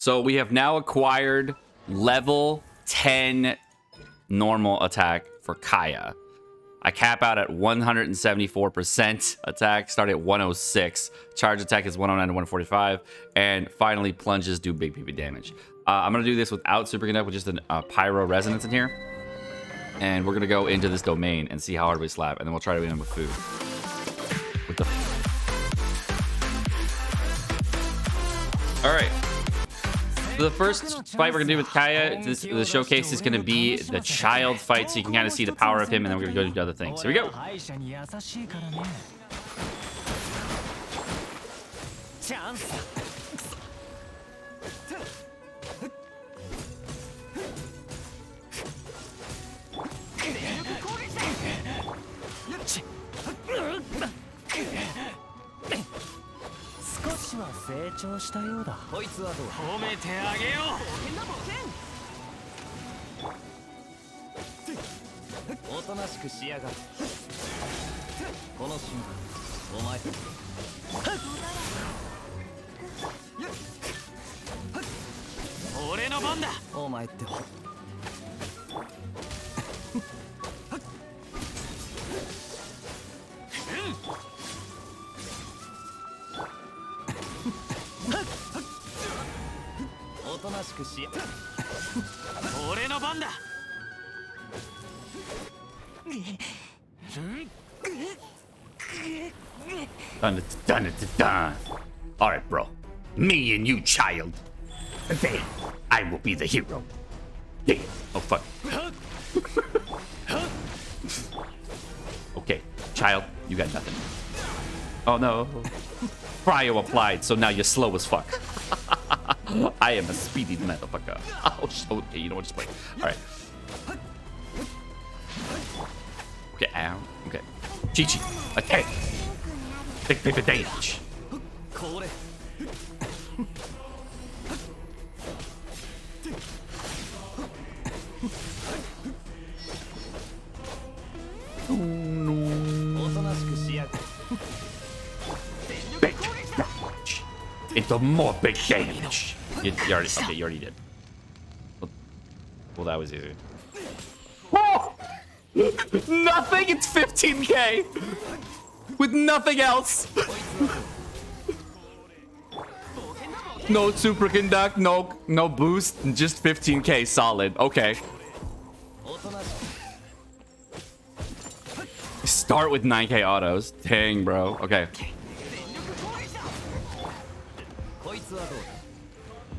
So we have now acquired level 10 normal attack for Kaeya. I cap out at 174% attack, start at 106. Charge attack is 109 to 145. And finally, plunges do big PP damage. I'm going to do this without Superconduct with just a Pyro Resonance in here. And we're going to go into this domain and see how hard we slap. And then we'll try to win him with food. With the... Alright. So the first fight we're going to do with Kaeya, the showcase is going to be the Childe fight, so you can kind of see the power of him, and then we're going to go into other things. Here we go. Dun. All right, bro. Me and you, Childe. Today, I will be the hero. Yeah. Oh, fuck. Okay, Childe, you got nothing. Oh, no. Cryo applied, so now you're slow as fuck. I am a speedy motherfucker. Oh, okay, you know what? Just wait. All right. Okay, ow. Okay. Chi-Chi, attack. Take the damage. Oh, no. Big damage. Into more big damage. You already did. Well, that was easy. Oh! Nothing. It's 15k with nothing else. No Superconduct, no boost, just 15k solid. Okay. Start with 9k autos. Dang, bro. Okay.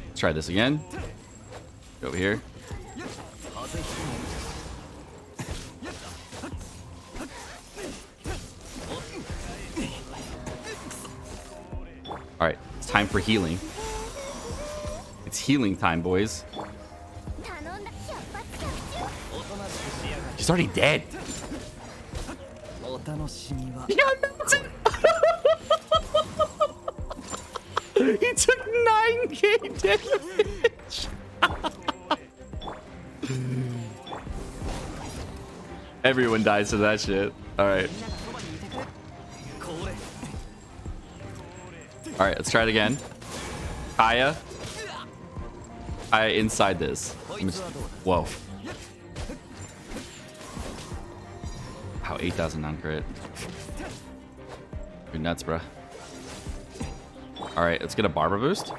Let's try this again. Go over here. All right, it's time for healing. It's healing time, boys. He's already dead. He took 9k damage. Everyone dies to that shit. All right. All right, let's try it again. Kaeya. Kaeya inside this. Whoa. Wow, 8,000 non-crit. You're nuts, bro. All right, let's get a Barber boost.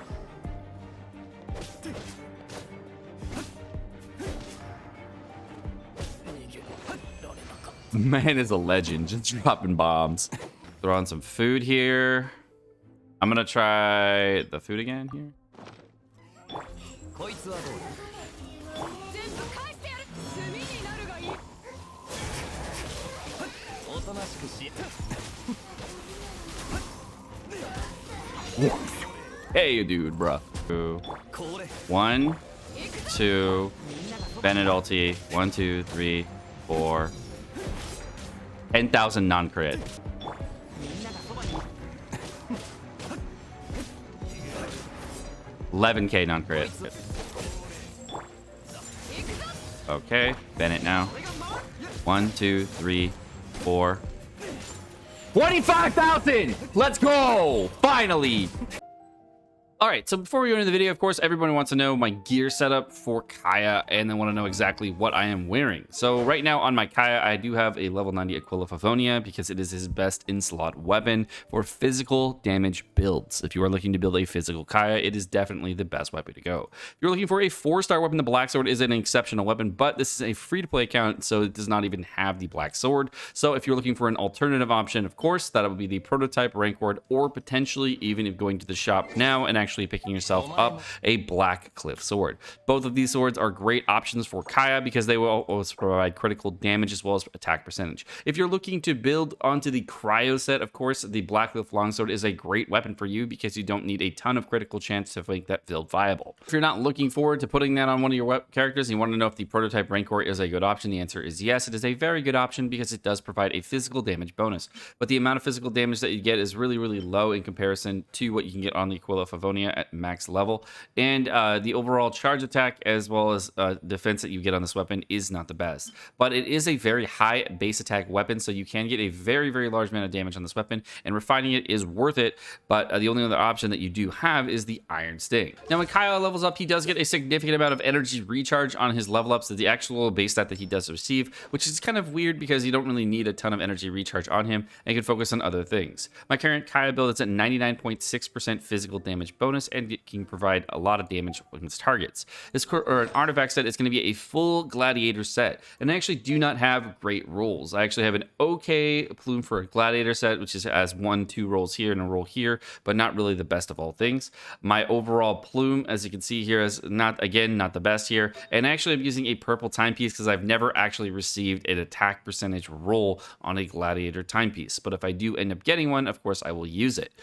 Man is a legend, just dropping bombs. Throw on some food here. I'm gonna try the food again here. Hey, dude, bro. 1, 2, Bennett ulti. 1, 2, 3, 4. 10,000 non-crit. $11k non-crit. Okay, Bennett now. 1, 2, 3, 4. 25,000! Let's go! Finally! All right, so before we go into the video, of course, everybody wants to know my gear setup for Kaeya, and they want to know exactly what I am wearing. So right now on my Kaeya, I do have a level 90 Aquila Favonius because it is his best in-slot weapon for physical damage builds. If you are looking to build a physical Kaeya, it is definitely the best weapon to go. If you're looking for a 4-star weapon, the Black Sword is an exceptional weapon, but this is a free-to-play account, so it does not even have the Black Sword. So if you're looking for an alternative option, of course, that would be the prototype rank ward, or potentially even if going to the shop now and actually picking yourself up a Black Cliff Sword. Both of these swords are great options for Kaeya because they will also provide critical damage as well as attack percentage. If you're looking to build onto the Cryo Set, of course, the Black Cliff Longsword is a great weapon for you because you don't need a ton of critical chance to make that build viable. If you're not looking forward to putting that on one of your characters and you want to know if the prototype Rancor is a good option, the answer is yes. It is a very good option because it does provide a physical damage bonus, but the amount of physical damage that you get is really low in comparison to what you can get on the Aquila Favonius at max level, and the overall charge attack as well as defense that you get on this weapon is not the best, but it is a very high base attack weapon, so you can get a very large amount of damage on this weapon, and refining it is worth it. But the only other option that you do have is the Iron Sting. Now when Kaeya levels up, he does get a significant amount of energy recharge on his level ups, so the actual base stat that he does receive, which is kind of weird because you don't really need a ton of energy recharge on him and can focus on other things. My current Kaeya build is at 99.6% physical damage bonus, and it can provide a lot of damage against targets. This an artifact set is going to be a full Gladiator set, and I actually do not have great rolls. I actually have an okay plume for a Gladiator set, which has 1-2 rolls here and a roll here, but not really the best of all things. My overall plume, as you can see here, is not the best here, and actually I'm using a purple timepiece because I've never actually received an attack percentage roll on a Gladiator timepiece, but if I do end up getting one, of course I will use it.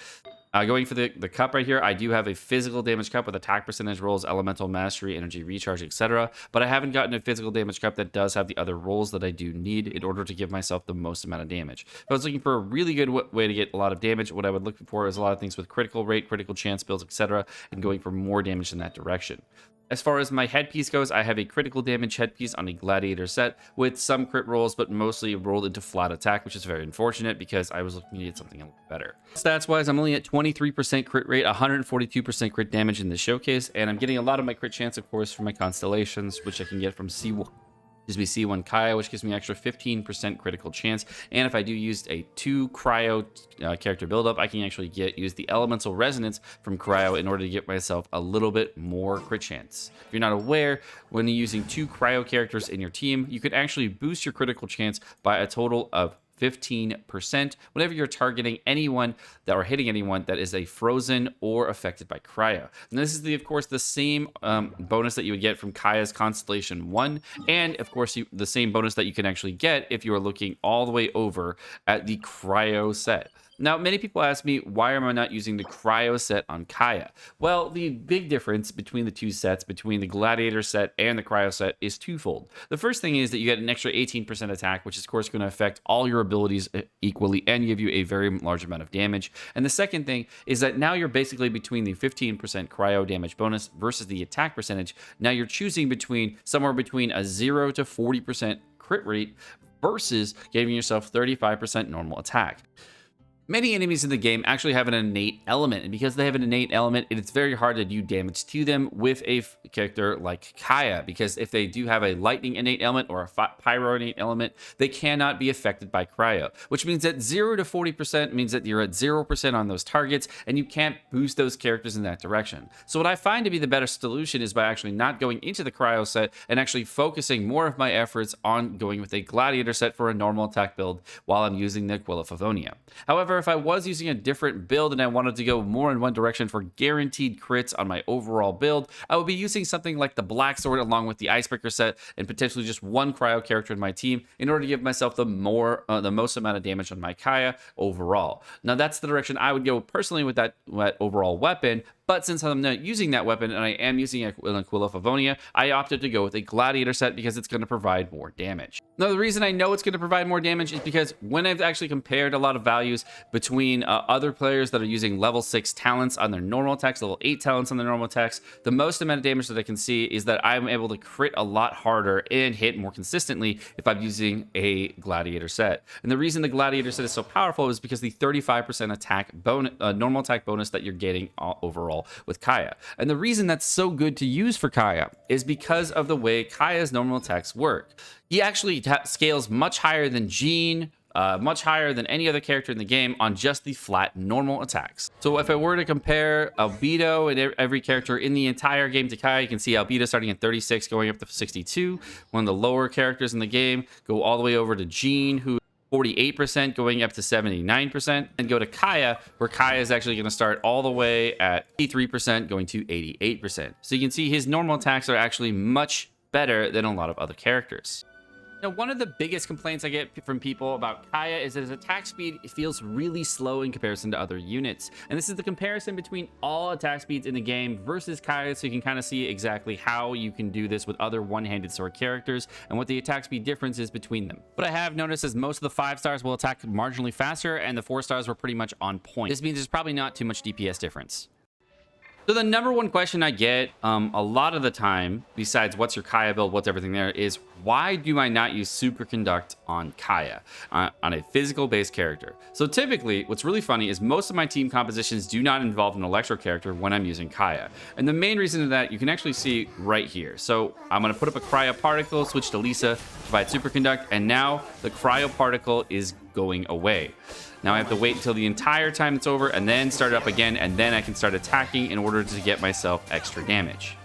Going for the cup right here, I do have a physical damage cup with attack percentage rolls, elemental mastery, energy recharge, etc. But I haven't gotten a physical damage cup that does have the other rolls that I do need in order to give myself the most amount of damage. If I was looking for a really good way to get a lot of damage, what I would look for is a lot of things with critical rate, critical chance builds, etc., and going for more damage in that direction. As far as my headpiece goes, I have a critical damage headpiece on a Gladiator set with some crit rolls, but mostly rolled into flat attack, which is very unfortunate because I was looking to get something a little better. Stats-wise, I'm only at 23% crit rate, 142% crit damage in the showcase, and I'm getting a lot of my crit chance, of course, from my constellations, which I can get from C1 Kaeya, which gives me extra 15% critical chance. And if I do use a 2 cryo character buildup, I can actually use the elemental resonance from cryo in order to get myself a little bit more crit chance. If you're not aware, when you're using 2 cryo characters in your team, you can actually boost your critical chance by a total of 15% whenever you're targeting anyone or hitting anyone that is a frozen or affected by cryo. And this is of course the same bonus that you would get from Kaeya's Constellation 1, and of course the same bonus that you can actually get if you are looking all the way over at the Cryo Set. Now, many people ask me, why am I not using the Cryo Set on Kaeya? Well, the big difference between the two sets, between the Gladiator set and the Cryo Set, is twofold. The first thing is that you get an extra 18% attack, which is of course going to affect all your abilities equally and give you a very large amount of damage. And the second thing is that now you're basically between the 15% cryo damage bonus versus the attack percentage. Now you're choosing between somewhere between a 0 to 40% crit rate versus giving yourself 35% normal attack. Many enemies in the game actually have an innate element, and because they have an innate element, it's very hard to do damage to them with a character like Kaeya, because if they do have a lightning innate element or a pyro innate element, they cannot be affected by cryo, which means that 0 to 40% means that you're at 0% on those targets, and you can't boost those characters in that direction. So what I find to be the better solution is by actually not going into the Cryo Set and actually focusing more of my efforts on going with a Gladiator set for a normal attack build while I'm using the Aquila Favonius. However, if I was using a different build and I wanted to go more in one direction for guaranteed crits on my overall build, I would be using something like the Black Sword along with the Icebreaker set and potentially just one cryo character in my team in order to give myself the most amount of damage on my Kaeya overall. Now that's the direction I would go personally with that overall weapon, but since I'm not using that weapon and I am using an Aquila Favonius, I opted to go with a Gladiator set because it's going to provide more damage. Now, the reason I know it's going to provide more damage is because when I've actually compared a lot of values between other players that are using level 6 talents on their normal attacks, level 8 talents on their normal attacks, the most amount of damage that I can see is that I'm able to crit a lot harder and hit more consistently if I'm using a Gladiator set. And the reason the Gladiator set is so powerful is because the 35% attack bonus, normal attack bonus that you're getting overall overall with Kaeya. And the reason that's so good to use for Kaeya is because of the way Kaeya's normal attacks work. He actually scales much higher than Jean, much higher than any other character in the game on just the flat normal attacks. So if I were to compare Albedo and every character in the entire game to Kaeya, you can see Albedo starting at 36 going up to 62. One of the lower characters in the game, go all the way over to Jean, who 48% going up to 79%, and go to Kaeya, where Kaeya is actually going to start all the way at 83% going to 88%. So you can see his normal attacks are actually much better than a lot of other characters. Now, one of the biggest complaints I get from people about Kaeya is that his attack speed feels really slow in comparison to other units. And this is the comparison between all attack speeds in the game versus Kaeya, so you can kind of see exactly how you can do this with other one-handed sword characters and what the attack speed difference is between them. What I have noticed is most of the 5 stars will attack marginally faster, and the 4 stars were pretty much on point. This means there's probably not too much DPS difference. So the number one question I get a lot of the time, besides what's your Kaeya build, what's everything there, is why do I not use Superconduct on Kaeya, on a physical-based character? So typically, what's really funny is most of my team compositions do not involve an electro character when I'm using Kaeya. And the main reason of that, you can actually see right here. So I'm going to put up a cryo particle, switch to Lisa, provide Superconduct, and now the cryo particle is going away. Now I have to wait until the entire time it's over and then start it up again, and then I can start attacking in order to get myself extra damage.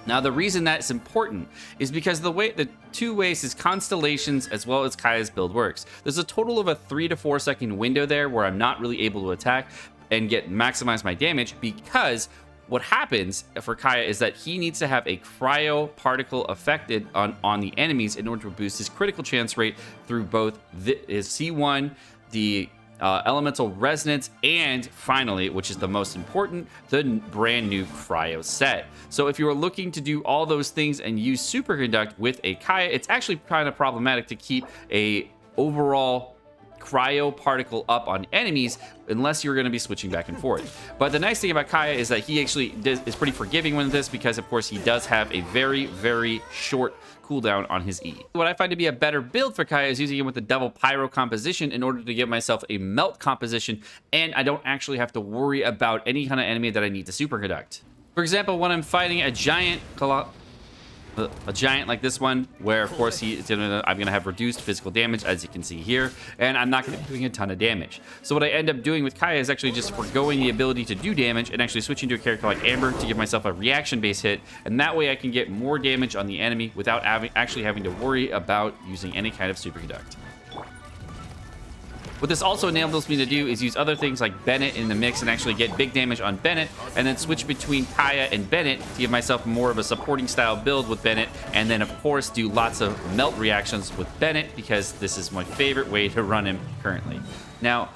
Now the reason that's important is because the 2 ways his constellations as well as Kaeya's build works. There's a total of a 3 to 4 second window there where I'm not really able to attack and maximize my damage, because what happens for Kaeya is that he needs to have a cryo particle affected on the enemies in order to boost his critical chance rate through both his C1, the elemental resonance, and finally, which is the most important, the brand new cryo set. So if you are looking to do all those things and use Superconduct with a Kaeya, it's actually kind of problematic to keep a overall cryo particle up on enemies unless you're going to be switching back and forth. But the nice thing about Kaeya is that he actually is pretty forgiving with this, because of course he does have a very, very short cooldown on his E. What I find to be a better build for Kaeya is using him with the double pyro composition in order to give myself a melt composition, and I don't actually have to worry about any kind of enemy that I need to Superconduct. For example, when I'm fighting a giant like this one, where of course I'm gonna have reduced physical damage, as you can see here, and I'm not gonna be doing a ton of damage. So what I end up doing with Kaeya is actually just foregoing the ability to do damage and actually switching to a character like Amber to give myself a reaction-based hit, and that way I can get more damage on the enemy without actually having to worry about using any kind of Superconduct. What this also enables me to do is use other things like Bennett in the mix and actually get big damage on Bennett, and then switch between Kaeya and Bennett to give myself more of a supporting style build with Bennett, and then of course do lots of melt reactions with Bennett, because this is my favorite way to run him currently. Now,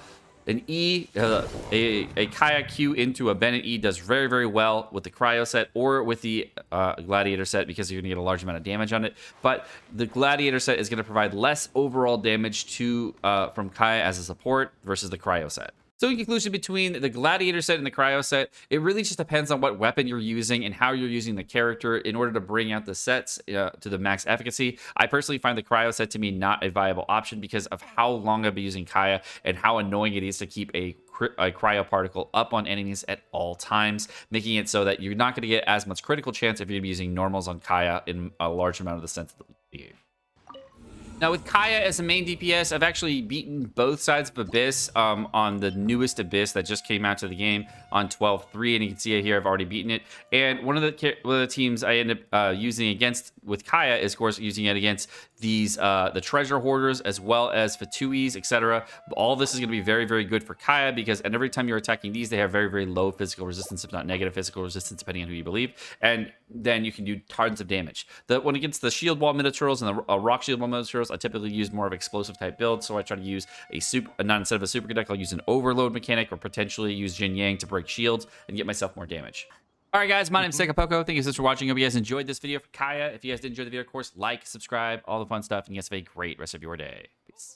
a Kaeya Q into a Bennett E does very, very well with the Cryo set or with the Gladiator set, because you're going to get a large amount of damage on it. But the Gladiator set is going to provide less overall damage from Kaeya as a support versus the Cryo set. So in conclusion, between the Gladiator set and the Cryo set, it really just depends on what weapon you're using and how you're using the character in order to bring out the sets to the max efficacy. I personally find the Cryo set to be not a viable option because of how long I've been using Kaeya and how annoying it is to keep a cryo particle up on enemies at all times, making it so that you're not going to get as much critical chance if you're using normals on Kaeya in a large amount of the sense of the game. Now, with Kaeya as a main DPS, I've actually beaten both sides of Abyss on the newest Abyss that just came out to the game on 12.3, and you can see it here, I've already beaten it. And one of the teams I end up using against with Kaeya is, of course, using it against these the treasure hoarders as well as Fatuis, etc. All this is going to be very, very good for Kaeya, because every time you're attacking these, they have very, very low physical resistance, if not negative physical resistance, depending on who you believe. And then you can do tons of damage. When against the shield wall minotaurs and the rock shield wall minotaurs, I typically use more of explosive type build, so I try to use instead of a Superconduct, I'll use an overload mechanic or potentially use Jin Yang to break shields and get myself more damage. All right, guys, my name's Sekapoko. Thank you so much for watching. I hope you guys enjoyed this video for Kaeya. If you guys did enjoy the video, of course, like, subscribe, all the fun stuff, and you guys have a great rest of your day. Peace.